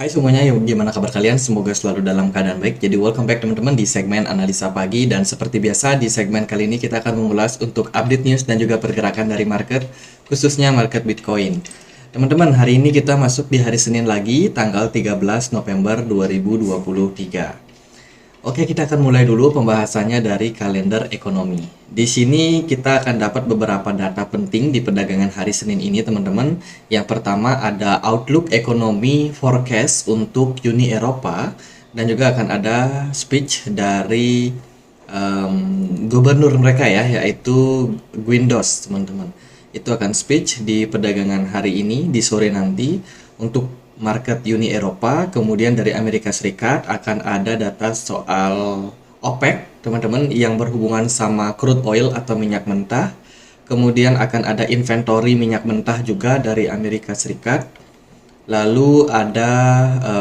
Hai semuanya, gimana kabar kalian? Semoga selalu dalam keadaan baik. Jadi welcome back teman-teman di segmen analisa pagi, dan seperti biasa di segmen kali ini kita akan mengulas untuk update news dan juga pergerakan dari market, khususnya market Bitcoin. Teman-teman, hari ini kita masuk di hari Senin lagi, tanggal 13 November 2023. Oke, kita akan mulai dulu pembahasannya dari kalender ekonomi. Di sini kita akan dapat beberapa data penting di perdagangan hari Senin ini, teman-teman. Yang pertama ada outlook ekonomi forecast untuk Uni Eropa, dan juga akan ada speech dari gubernur mereka ya, yaitu Guindos, teman-teman. Itu akan speech di perdagangan hari ini, di sore nanti, untuk market Uni Eropa. Kemudian dari Amerika Serikat akan ada data soal OPEC, teman-teman, yang berhubungan sama crude oil atau minyak mentah. Kemudian akan ada inventory minyak mentah juga dari Amerika Serikat. Lalu ada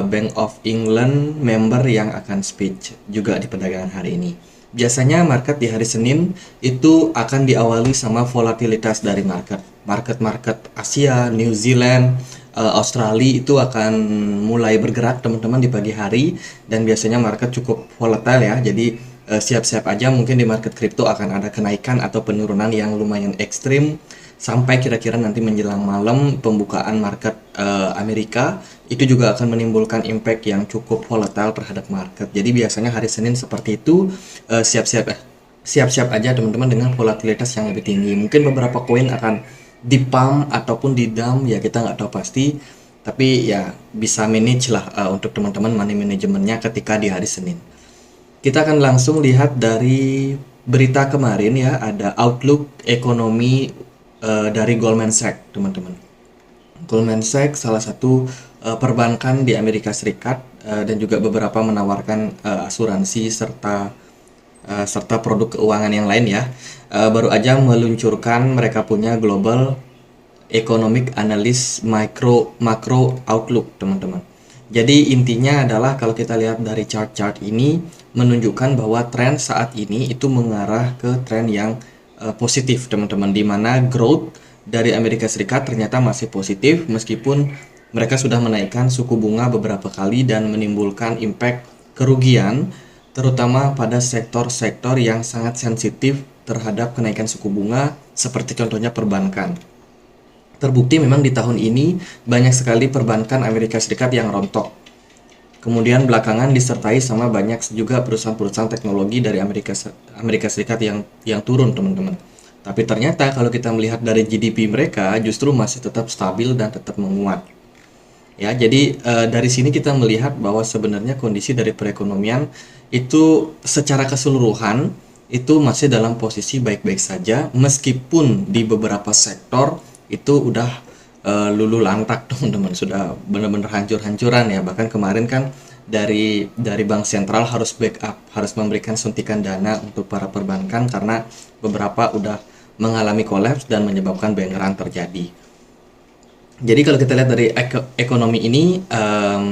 Bank of England member yang akan speech juga di perdagangan hari ini. Biasanya market di hari Senin itu akan diawali sama volatilitas dari market. Market-market Asia, New Zealand, Australia itu akan mulai bergerak teman-teman di pagi hari, dan biasanya market cukup volatile ya. Jadi siap-siap aja mungkin di market kripto akan ada kenaikan atau penurunan yang lumayan ekstrim sampai kira-kira nanti menjelang malam pembukaan market Amerika. Itu juga akan menimbulkan impact yang cukup volatile terhadap market. Jadi biasanya hari Senin seperti itu, siap-siap aja teman-teman dengan volatilitas yang lebih tinggi. Mungkin beberapa koin akan di pump ataupun di dump, ya kita nggak tahu pasti, tapi ya bisa manage lah untuk teman-teman money manajemennya ketika di hari Senin. Kita akan langsung lihat dari berita kemarin ya, ada outlook ekonomi dari Goldman Sachs, teman-teman. Goldman Sachs salah satu perbankan di Amerika Serikat, dan juga beberapa menawarkan asuransi serta produk keuangan yang lain ya. Baru aja meluncurkan mereka punya Global Economic Analyst Macro Outlook, teman-teman. Jadi intinya adalah kalau kita lihat dari chart-chart ini menunjukkan bahwa tren saat ini itu mengarah ke tren yang positif, teman-teman, di mana growth dari Amerika Serikat ternyata masih positif meskipun mereka sudah menaikkan suku bunga beberapa kali dan menimbulkan impact kerugian terutama pada sektor-sektor yang sangat sensitif terhadap kenaikan suku bunga, seperti contohnya perbankan. Terbukti memang di tahun ini banyak sekali perbankan Amerika Serikat yang rontok. Kemudian belakangan disertai sama banyak juga perusahaan-perusahaan teknologi dari Amerika Serikat yang turun, teman-teman. Tapi ternyata kalau kita melihat dari GDP mereka justru masih tetap stabil dan tetap menguat. Ya, jadi dari sini kita melihat bahwa sebenarnya kondisi dari perekonomian itu secara keseluruhan itu masih dalam posisi baik-baik saja, meskipun di beberapa sektor itu udah lulu lantak, teman-teman, sudah benar-benar hancur-hancuran ya. Bahkan kemarin kan dari bank sentral harus backup, harus memberikan suntikan dana untuk para perbankan karena beberapa udah mengalami kolaps dan menyebabkan bank run terjadi. Jadi kalau kita lihat dari ekonomi ini,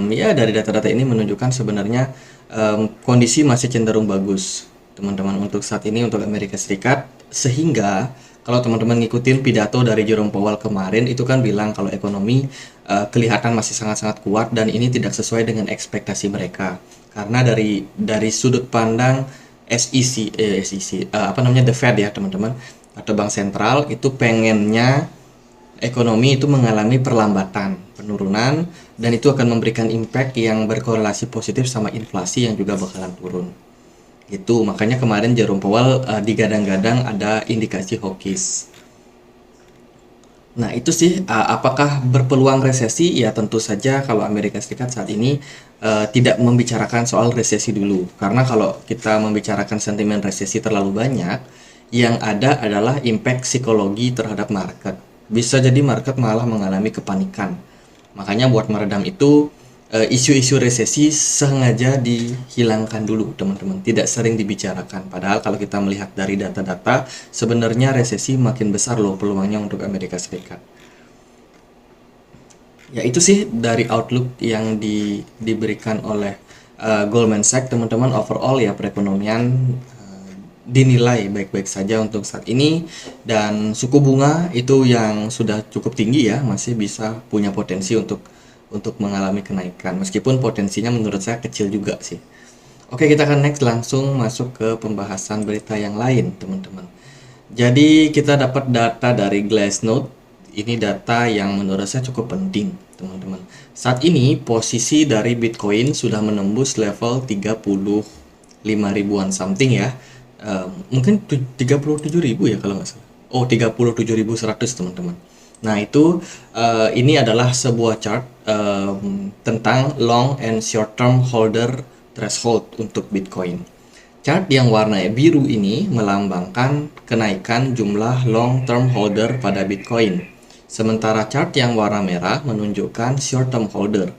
ya dari data-data ini menunjukkan sebenarnya kondisi masih cenderung bagus, teman-teman, untuk saat ini untuk Amerika Serikat. Sehingga kalau teman-teman ngikutin pidato dari Jerome Powell kemarin, itu kan bilang kalau ekonomi kelihatan masih sangat-sangat kuat dan ini tidak sesuai dengan ekspektasi mereka. Karena dari sudut pandang the Fed ya, teman-teman, atau bank sentral itu pengennya ekonomi itu mengalami perlambatan, penurunan, dan itu akan memberikan impact yang berkorelasi positif sama inflasi yang juga bakalan turun. Itu makanya kemarin Jerome Powell digadang-gadang ada indikasi hawkish. Nah, itu sih apakah berpeluang resesi? Ya tentu saja kalau Amerika Serikat saat ini tidak membicarakan soal resesi dulu. Karena kalau kita membicarakan sentimen resesi terlalu banyak, yang ada adalah impact psikologi terhadap market. Bisa jadi market malah mengalami kepanikan. Makanya buat meredam itu, isu-isu resesi sengaja dihilangkan dulu, teman-teman. Tidak sering dibicarakan. Padahal kalau kita melihat dari data-data, sebenarnya resesi makin besar loh peluangnya untuk Amerika Serikat. Ya itu sih dari outlook yang diberikan oleh Goldman Sachs, teman-teman. Overall ya perekonomian dinilai baik-baik saja untuk saat ini, dan suku bunga itu yang sudah cukup tinggi ya masih bisa punya potensi untuk untuk mengalami kenaikan, meskipun potensinya menurut saya kecil juga sih. Oke, kita akan next langsung masuk ke pembahasan berita yang lain, teman-teman. Jadi kita dapat data dari Glassnode. Ini data yang menurut saya cukup penting, teman-teman. Saat ini posisi dari Bitcoin sudah menembus level 35 ribuan something ya. Mungkin 37 ribu ya kalau nggak salah. Oh, 37.100, teman-teman. Nah, itu ini adalah sebuah chart tentang long and short term holder threshold untuk Bitcoin. Chart yang warna biru ini melambangkan kenaikan jumlah long term holder pada Bitcoin. Sementara chart yang warna merah menunjukkan short term holder.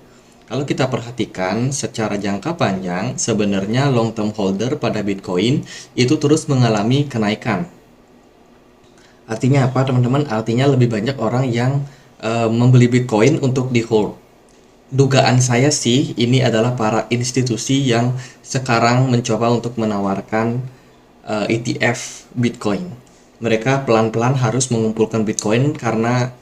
Kalau kita perhatikan secara jangka panjang, sebenarnya long term holder pada Bitcoin itu terus mengalami kenaikan. Artinya apa, teman-teman? Artinya lebih banyak orang yang membeli Bitcoin untuk di hold. Dugaan saya sih ini adalah para institusi yang sekarang mencoba untuk menawarkan ETF Bitcoin. Mereka pelan-pelan harus mengumpulkan Bitcoin karena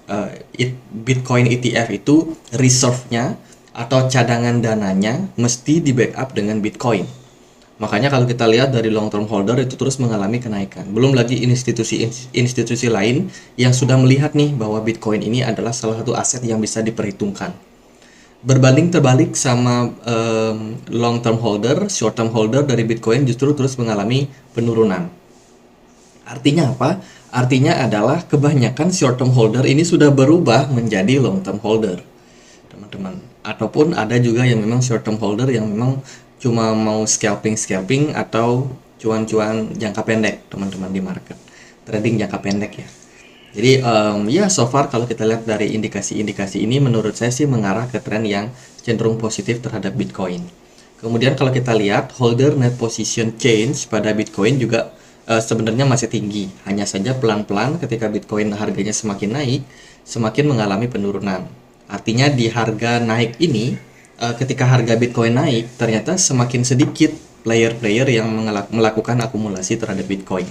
Bitcoin ETF itu reserve-nya atau cadangan dananya mesti di backup dengan Bitcoin. Makanya kalau kita lihat dari long term holder itu terus mengalami kenaikan. Belum lagi institusi-institusi lain yang sudah melihat nih bahwa Bitcoin ini adalah salah satu aset yang bisa diperhitungkan. Berbanding terbalik sama long term holder, short term holder dari Bitcoin justru terus mengalami penurunan. Artinya apa? Artinya adalah kebanyakan short term holder ini sudah berubah menjadi long term holder, teman-teman. Ataupun ada juga yang memang short term holder yang memang cuma mau scalping atau cuan-cuan jangka pendek, teman-teman, di market. Trading jangka pendek ya. Jadi ya so far kalau kita lihat dari indikasi-indikasi ini menurut saya sih mengarah ke tren yang cenderung positif terhadap Bitcoin. Kemudian kalau kita lihat holder net position change pada Bitcoin juga sebenarnya masih tinggi. Hanya saja pelan-pelan ketika Bitcoin harganya semakin naik, semakin mengalami penurunan. Artinya di harga naik ini, ketika harga Bitcoin naik, ternyata semakin sedikit player-player yang melakukan akumulasi terhadap Bitcoin.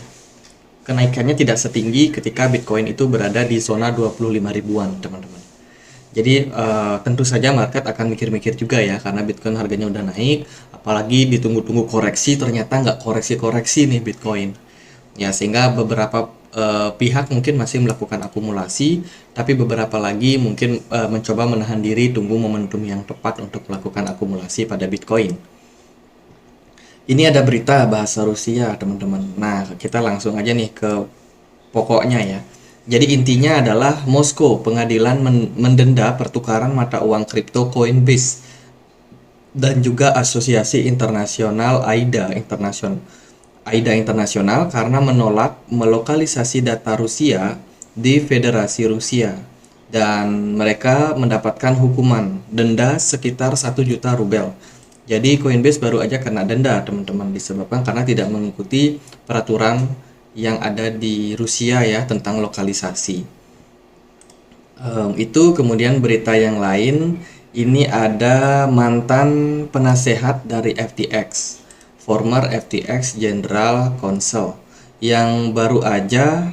Kenaikannya tidak setinggi ketika Bitcoin itu berada di zona 25 ribuan, teman-teman. Jadi tentu saja market akan mikir-mikir juga ya, karena Bitcoin harganya udah naik, apalagi ditunggu-tunggu koreksi, ternyata nggak koreksi-koreksi nih Bitcoin. Ya, sehingga beberapa pihak mungkin masih melakukan akumulasi, tapi beberapa lagi mungkin mencoba menahan diri, tunggu momentum yang tepat untuk melakukan akumulasi pada Bitcoin. Ini ada berita bahasa Rusia, teman-teman. Nah, kita langsung aja nih ke pokoknya ya. Jadi intinya adalah Moskow pengadilan mendenda pertukaran mata uang kripto Coinbase dan juga Asosiasi Internasional AIDA Internasional karena menolak melokalisasi data Rusia di Federasi Rusia, dan mereka mendapatkan hukuman denda sekitar 1 juta rubel. Jadi Coinbase baru aja kena denda, teman-teman, disebabkan karena tidak mengikuti peraturan yang ada di Rusia ya tentang lokalisasi. Itu kemudian berita yang lain, ini ada mantan penasehat dari FTX, former FTX General Counsel, yang baru aja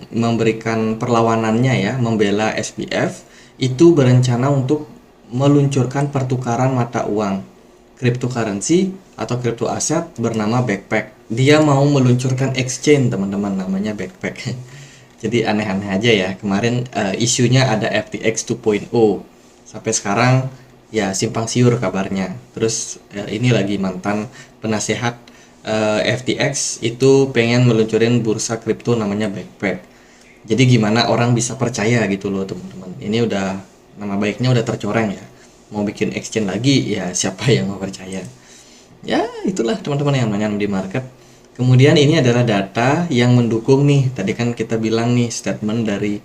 memberikan perlawanannya ya, membela SBF, itu berencana untuk meluncurkan pertukaran mata uang cryptocurrency atau crypto aset bernama Backpack. Dia mau meluncurkan exchange, teman-teman, namanya Backpack. Jadi aneh-aneh aja ya. Kemarin isunya ada FTX 2.0. Sampai sekarang ya simpang siur kabarnya. Terus ini lagi mantan penasehat FTX itu pengen meluncurin bursa kripto namanya Backpack. Jadi gimana orang bisa percaya gitu loh, teman-teman. Ini udah nama baiknya udah tercoreng ya. Mau bikin exchange lagi ya siapa yang mau percaya. Ya itulah, teman-teman, yang namanya di market. Kemudian ini adalah data yang mendukung nih. Tadi kan kita bilang nih statement dari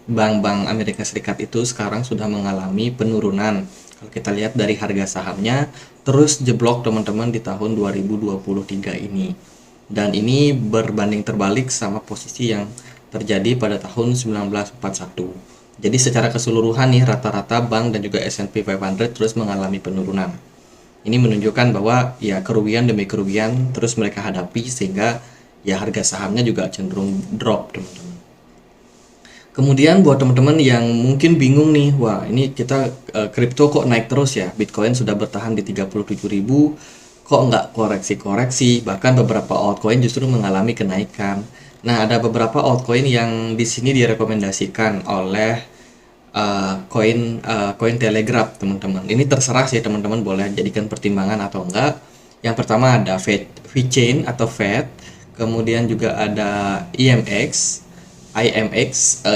bank-bank Amerika Serikat itu sekarang sudah mengalami penurunan. Kalau kita lihat dari harga sahamnya terus jeblok, teman-teman, di tahun 2023 ini. Dan ini berbanding terbalik sama posisi yang terjadi pada tahun 1941. Jadi secara keseluruhan nih rata-rata bank dan juga S&P 500 terus mengalami penurunan. Ini menunjukkan bahwa ya kerugian demi kerugian terus mereka hadapi, sehingga ya harga sahamnya juga cenderung drop, teman-teman. Kemudian buat teman-teman yang mungkin bingung nih, wah ini kita kripto kok naik terus ya, Bitcoin sudah bertahan di 37.000, kok nggak koreksi-koreksi, bahkan beberapa altcoin justru mengalami kenaikan. Nah, ada beberapa altcoin yang di sini direkomendasikan oleh koin Telegraph, teman-teman. Ini terserah sih teman-teman, boleh jadikan pertimbangan atau enggak. Yang pertama ada VeChain atau VET, kemudian juga ada IMX,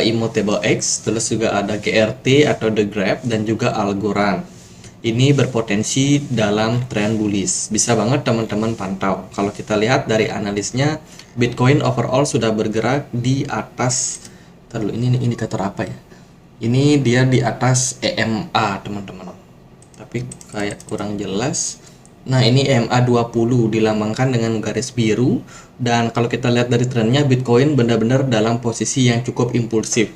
Immutable X, terus juga ada GRT atau The Grab, dan juga Algorand. Ini berpotensi dalam tren bullish. Bisa banget teman-teman pantau. Kalau kita lihat dari analisnya, Bitcoin overall sudah bergerak di atas. Terlalu ini indikator apa ya? Ini dia di atas EMA, teman-teman. Tapi kayak kurang jelas. Nah, ini EMA 20 dilambangkan dengan garis biru, dan kalau kita lihat dari trennya, Bitcoin benar-benar dalam posisi yang cukup impulsif.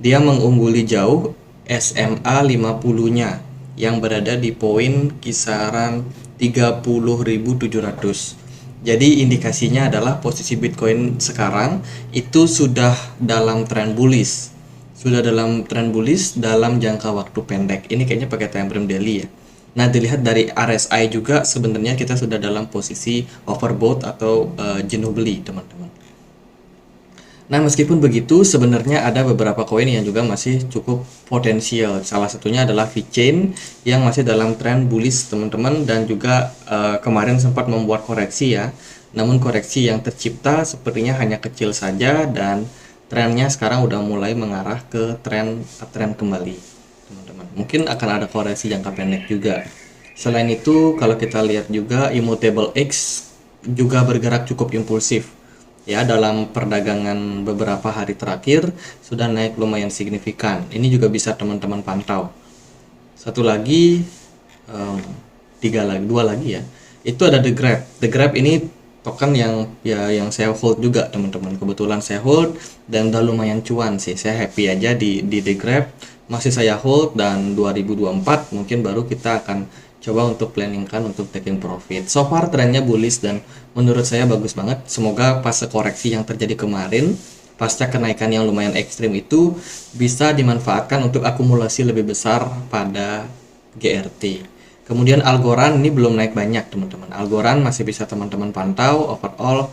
Dia mengungguli jauh SMA 50-nya yang berada di poin kisaran 30.700. Jadi indikasinya adalah posisi Bitcoin sekarang itu sudah dalam tren bullish. Sudah dalam tren bullish dalam jangka waktu pendek. Ini kayaknya pakai time frame daily ya. Nah, dilihat dari RSI juga sebenarnya kita sudah dalam posisi overbought atau jenuh beli, teman-teman. Nah, meskipun begitu, sebenarnya ada beberapa koin yang juga masih cukup potensial. Salah satunya adalah VeChain yang masih dalam tren bullish, teman-teman, dan juga kemarin sempat membuat koreksi ya. Namun koreksi yang tercipta sepertinya hanya kecil saja, dan trennya sekarang udah mulai mengarah ke tren uptrend kembali, teman-teman. Mungkin akan ada koreksi jangka pendek juga. Selain itu, kalau kita lihat juga Immutable X juga bergerak cukup impulsif. Ya, dalam perdagangan beberapa hari terakhir sudah naik lumayan signifikan. Ini juga bisa teman-teman pantau. Satu lagi, dua lagi ya. Itu ada The Grab. The Grab ini token yang saya hold juga, teman-teman. Kebetulan saya hold dan udah lumayan cuan sih. Saya happy aja di The Grab. Masih saya hold, dan 2024 mungkin baru kita akan coba untuk planningkan untuk taking profit. So far trennya bullish dan menurut saya bagus banget. Semoga pas koreksi yang terjadi kemarin, pasca kenaikan yang lumayan ekstrim itu, bisa dimanfaatkan untuk akumulasi lebih besar pada GRT. Kemudian Algorand ini belum naik banyak, teman-teman. Algorand masih bisa teman-teman pantau. Overall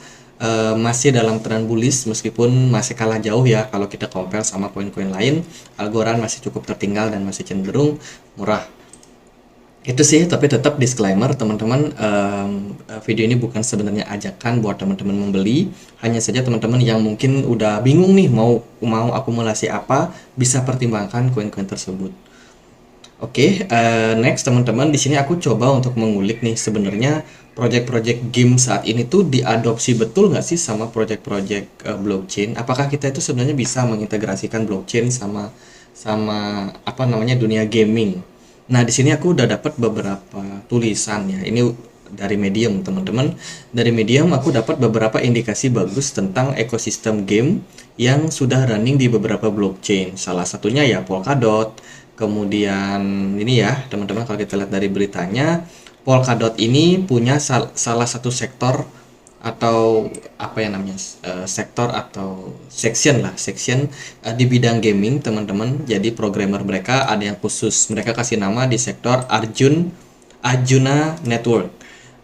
masih dalam tren bullish, meskipun masih kalah jauh ya kalau kita compare sama koin-koin lain. Algorand masih cukup tertinggal dan masih cenderung murah. Itu sih, tapi tetap disclaimer teman-teman, video ini bukan sebenarnya ajakan buat teman-teman membeli. Hanya saja teman-teman yang mungkin udah bingung nih mau akumulasi apa, bisa pertimbangkan koin-koin tersebut. Oke, next teman-teman, di sini aku coba untuk mengulik nih, sebenarnya project-project game saat ini tuh diadopsi betul nggak sih sama project-project blockchain? Apakah kita itu sebenarnya bisa mengintegrasikan blockchain sama apa namanya dunia gaming? Nah, di sini aku udah dapat beberapa tulisan ya. Ini dari Medium, teman-teman. Dari Medium aku dapat beberapa indikasi bagus tentang ekosistem game yang sudah running di beberapa blockchain. Salah satunya ya Polkadot. Kemudian ini ya, teman-teman, kalau kita lihat dari beritanya, Polkadot ini punya salah satu sektor atau apa ya namanya, sektor atau section di bidang gaming, teman-teman. Jadi programmer mereka ada yang khusus, mereka kasih nama di sektor Arjuna Network.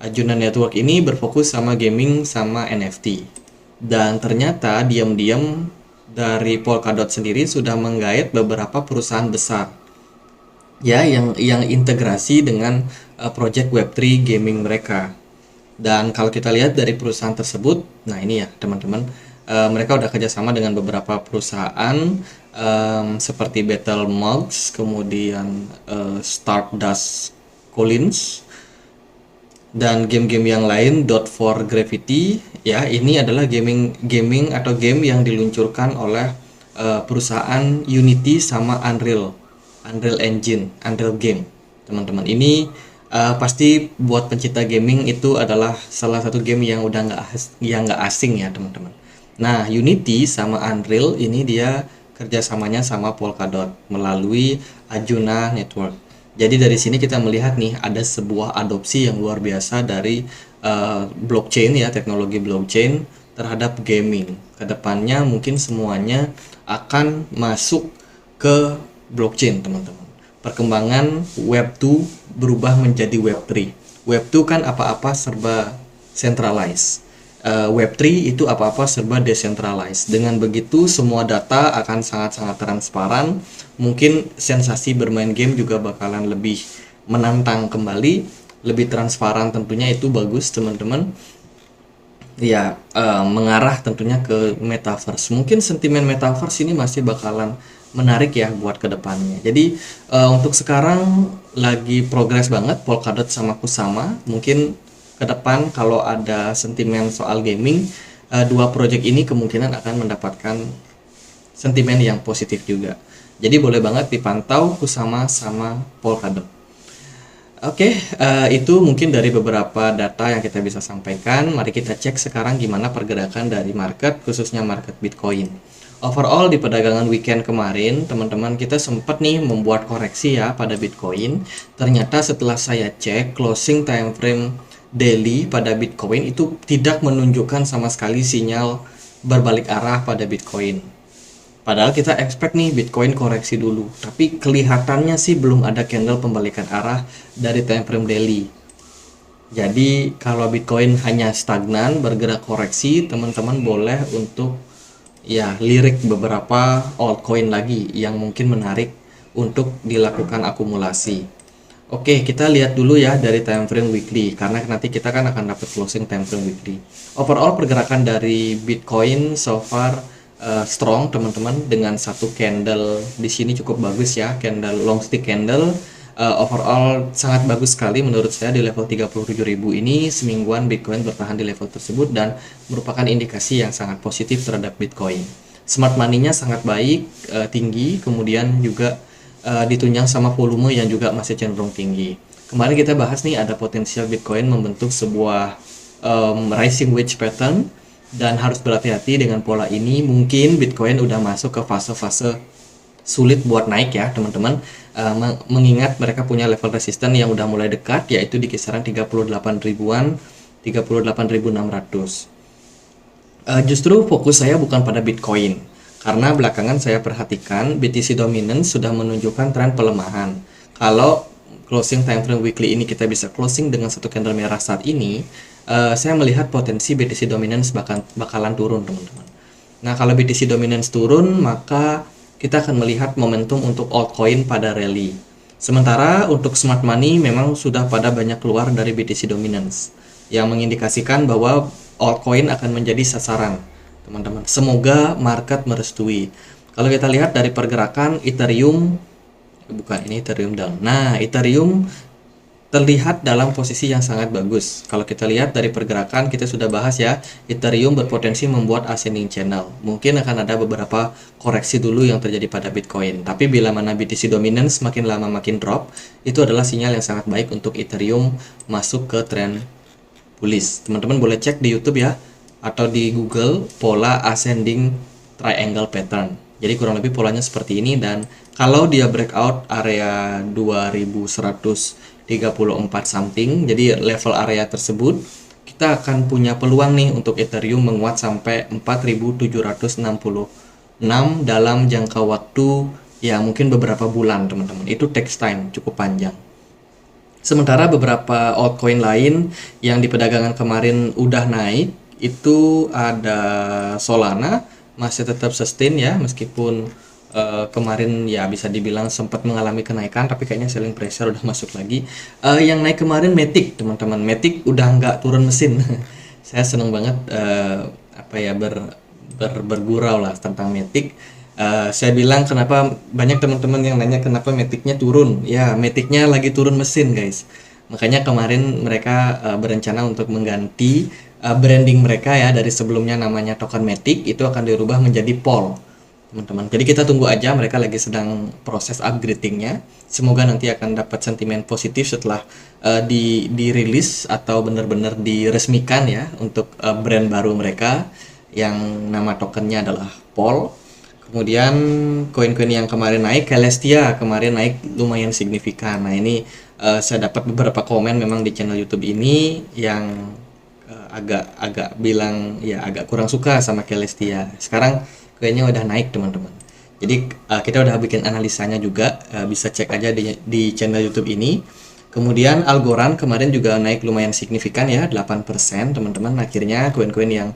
Arjuna Network ini berfokus sama gaming sama NFT, dan ternyata diam-diam dari Polkadot sendiri sudah menggait beberapa perusahaan besar ya yang integrasi dengan project Web3 gaming mereka. Dan kalau kita lihat dari perusahaan tersebut, nah ini ya teman-teman, mereka udah kerjasama dengan beberapa perusahaan seperti Battlemogs, kemudian Stardust Collins, dan game-game yang lain, Dot4 Gravity. Ya, ini adalah gaming atau game yang diluncurkan oleh perusahaan Unity sama Unreal Engine, Unreal Game, teman-teman. Ini pasti buat pencinta gaming itu adalah salah satu game yang udah nggak asing ya, teman-teman. Nah, Unity sama Unreal ini dia kerjasamanya sama Polkadot melalui Arjuna Network. Jadi dari sini kita melihat nih ada sebuah adopsi yang luar biasa dari blockchain ya, teknologi blockchain terhadap gaming. Kedepannya mungkin semuanya akan masuk ke blockchain, teman-teman. Perkembangan Web 2 berubah menjadi Web 3. Web 2 kan apa-apa serba centralized. Web 3 itu apa-apa serba decentralized. Dengan begitu semua data akan sangat-sangat transparan. Mungkin sensasi bermain game juga bakalan lebih menantang kembali, lebih transparan, tentunya itu bagus, teman-teman. Ya, mengarah tentunya ke metaverse. Mungkin sentimen metaverse ini masih bakalan menarik ya buat kedepannya. Jadi untuk sekarang lagi progres banget Polkadot sama Kusama. Mungkin ke depan kalau ada sentimen soal gaming, dua project ini kemungkinan akan mendapatkan sentimen yang positif juga. Jadi boleh banget dipantau Kusama sama Polkadot. Oke, itu mungkin dari beberapa data yang kita bisa sampaikan. Mari kita cek sekarang gimana pergerakan dari market, khususnya market Bitcoin. Overall di perdagangan weekend kemarin, teman-teman, kita sempat nih membuat koreksi ya pada Bitcoin. Ternyata setelah saya cek closing time frame daily pada Bitcoin itu tidak menunjukkan sama sekali sinyal berbalik arah pada Bitcoin. Padahal kita expect nih Bitcoin koreksi dulu, tapi kelihatannya sih belum ada candle pembalikan arah dari time frame daily. Jadi kalau Bitcoin hanya stagnan bergerak koreksi, teman-teman boleh untuk ya lirik beberapa altcoin lagi yang mungkin menarik untuk dilakukan akumulasi. Oke, kita lihat dulu ya dari time frame weekly, karena nanti kita kan akan dapat closing time frame weekly. Overall pergerakan dari Bitcoin so far strong, teman-teman, dengan satu candle di sini cukup bagus ya, candle long stick candle. Overall sangat bagus sekali menurut saya di level 37.000 ini. Semingguan Bitcoin bertahan di level tersebut dan merupakan indikasi yang sangat positif terhadap Bitcoin. Smart money-nya sangat baik, tinggi, kemudian juga ditunjang sama volume yang juga masih cenderung tinggi. Kemarin kita bahas nih ada potensial Bitcoin membentuk sebuah rising wedge pattern dan harus berhati-hati dengan pola ini. Mungkin Bitcoin udah masuk ke fase-fase sulit buat naik ya teman-teman, mengingat mereka punya level resisten yang udah mulai dekat, yaitu di kisaran 38 ribuan, 38.600. Justru fokus saya bukan pada Bitcoin, karena belakangan saya perhatikan BTC Dominance sudah menunjukkan tren pelemahan. Kalau closing time frame weekly ini kita bisa closing dengan satu candle merah saat ini, saya melihat potensi BTC Dominance bakalan turun, teman-teman. Nah, kalau BTC Dominance turun, maka kita akan melihat momentum untuk altcoin pada rally. Sementara untuk smart money memang sudah pada banyak keluar dari BTC Dominance, yang mengindikasikan bahwa altcoin akan menjadi sasaran, teman-teman. Semoga market merestui. Kalau kita lihat dari pergerakan Ethereum, bukan ini Ethereum down. Nah, Ethereum terlihat dalam posisi yang sangat bagus. Kalau kita lihat dari pergerakan, kita sudah bahas ya, Ethereum berpotensi membuat ascending channel. Mungkin akan ada beberapa koreksi dulu yang terjadi pada Bitcoin. Tapi bila mana BTC Dominance makin lama makin drop, itu adalah sinyal yang sangat baik untuk Ethereum masuk ke trend bullish. Teman-teman boleh cek di YouTube ya, atau di Google, pola ascending triangle pattern. Jadi kurang lebih polanya seperti ini, dan kalau dia breakout area 2134 something, jadi level area tersebut, kita akan punya peluang nih untuk Ethereum menguat sampai 4766 dalam jangka waktu ya mungkin beberapa bulan, teman-teman. Itu takes time, cukup panjang. Sementara beberapa altcoin lain yang di perdagangan kemarin udah naik, itu ada Solana masih tetap sustain ya, meskipun kemarin ya bisa dibilang sempat mengalami kenaikan, tapi kayaknya selling pressure udah masuk lagi. Yang naik kemarin Matic, teman-teman. Matic udah nggak turun mesin. Saya seneng banget bergurau lah tentang Matic. Saya bilang kenapa banyak teman-teman yang nanya kenapa Matic-nya turun. Ya, Matic-nya lagi turun mesin, guys. Makanya kemarin mereka berencana untuk mengganti branding mereka ya, dari sebelumnya namanya token Matic itu akan dirubah menjadi POL, teman-teman. Jadi kita tunggu aja, mereka lagi sedang proses upgradingnya. Semoga nanti akan dapat sentimen positif setelah dirilis atau benar-benar diresmikan ya untuk brand baru mereka yang nama tokennya adalah POL. Kemudian koin-koin yang kemarin naik, Celestia kemarin naik lumayan signifikan. Nah ini saya dapat beberapa komen memang di channel YouTube ini yang agak bilang ya agak kurang suka sama Celestia. Sekarang kayaknya udah naik, teman-teman. Jadi kita udah bikin analisanya juga, bisa cek aja di channel YouTube ini. Kemudian Algorand kemarin juga naik lumayan signifikan ya, 8% teman-teman. Akhirnya koin-koin yang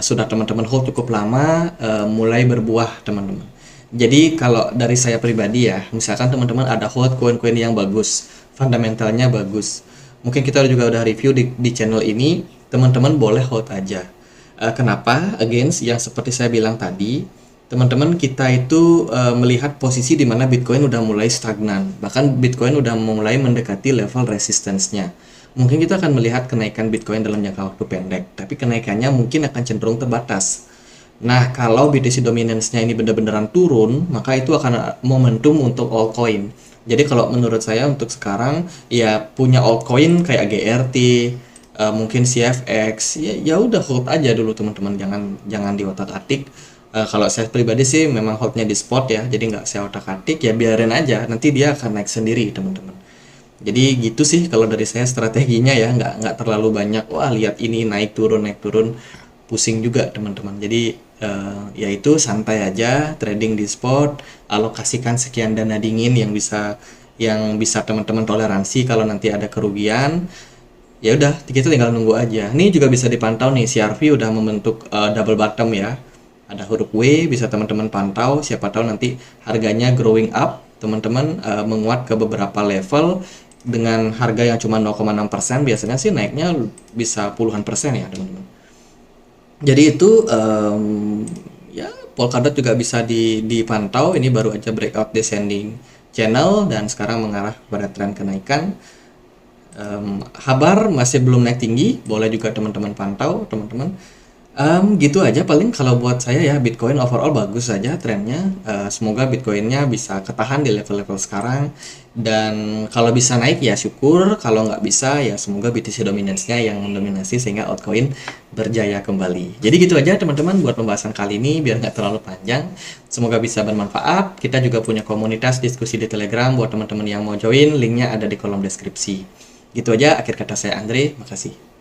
sudah teman-teman hold cukup lama mulai berbuah teman-teman. Jadi kalau dari saya pribadi ya, misalkan teman-teman ada hold koin-koin yang bagus, fundamentalnya bagus. Mungkin kita juga udah review di channel ini, teman-teman boleh hold aja. Kenapa? Again, yang seperti saya bilang tadi, teman-teman kita itu melihat posisi di mana Bitcoin udah mulai stagnan, bahkan Bitcoin udah mulai mendekati level resistance-nya. Mungkin kita akan melihat kenaikan Bitcoin dalam jangka waktu pendek, tapi kenaikannya mungkin akan cenderung terbatas. Nah, kalau BTC dominance-nya ini benar-benaran turun, maka itu akan momentum untuk altcoin. Jadi kalau menurut saya untuk sekarang ya punya altcoin kayak GRT, mungkin CFX, ya udah hold aja dulu teman-teman, jangan diotak-atik. Kalau saya pribadi sih memang holdnya di spot ya, jadi nggak saya otak-atik, ya biarin aja, nanti dia akan naik sendiri teman-teman. Jadi gitu sih kalau dari saya strateginya ya, nggak terlalu banyak wah lihat ini naik turun, pusing juga teman-teman. Jadi ya itu santai aja, trading di spot, alokasikan sekian dana dingin yang bisa teman-teman toleransi. Kalau nanti ada kerugian, ya udah kita tinggal nunggu aja. Ini juga bisa dipantau nih, CRV udah membentuk double bottom ya, ada huruf W, bisa teman-teman pantau, siapa tahu nanti harganya growing up, teman-teman menguat ke beberapa level dengan harga yang cuma 0,6%, biasanya sih naiknya bisa puluhan persen ya teman-teman. Jadi itu ya Polkadot juga bisa dipantau, ini baru aja breakout descending channel dan sekarang mengarah pada tren kenaikan. Habar masih belum naik tinggi, boleh juga teman-teman pantau teman-teman. Gitu aja paling kalau buat saya ya, Bitcoin overall bagus saja trennya. Semoga Bitcoinnya bisa ketahan di level-level sekarang, dan kalau bisa naik ya syukur, kalau nggak bisa ya semoga BTC dominance-nya yang mendominasi sehingga altcoin berjaya kembali. Jadi gitu aja teman-teman buat pembahasan kali ini, biar nggak terlalu panjang. Semoga bisa bermanfaat. Kita juga punya komunitas diskusi di Telegram buat teman-teman yang mau join, linknya ada di kolom deskripsi. Gitu aja, akhir kata saya Andre, makasih.